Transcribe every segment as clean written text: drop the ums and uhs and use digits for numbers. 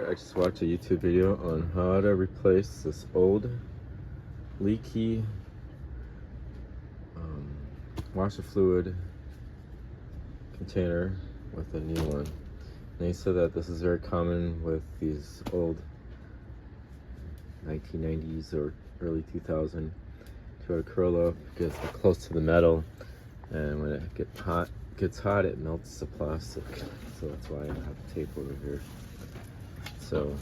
I just watched a YouTube video on how to replace this old leaky washer fluid container with a new one. And he said that this is very common with these old 1990s or early 2000 Toyota Corolla because they're close to the metal, and when it gets hot, it melts the plastic. So that's why I have tape over here. So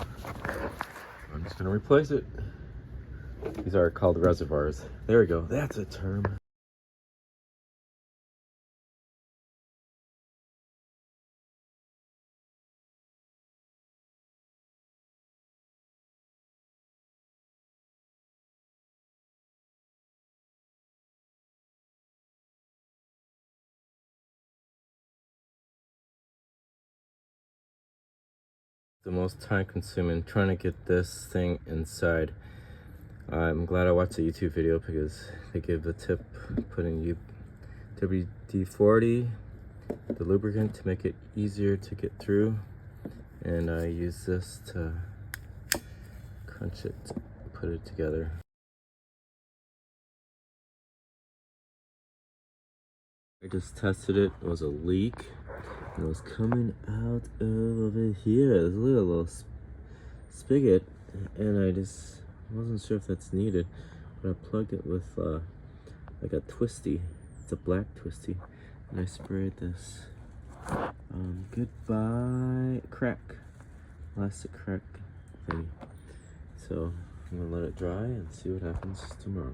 I'm just gonna replace it. These are called reservoirs. There we go. That's a term. The most time consuming trying to get this thing inside. I'm glad I watched a YouTube video because they gave the tip putting WD-40, the lubricant, to make it easier to get through, and I use this to crunch it, put it together. I just tested it. It was a leak, and it was coming out over here. There's a little spigot, and I just wasn't sure if that's needed, but I plugged it with like a twisty. It's a black twisty, and I sprayed this goodbye crack, elastic crack thing. So I'm gonna let it dry and see what happens tomorrow.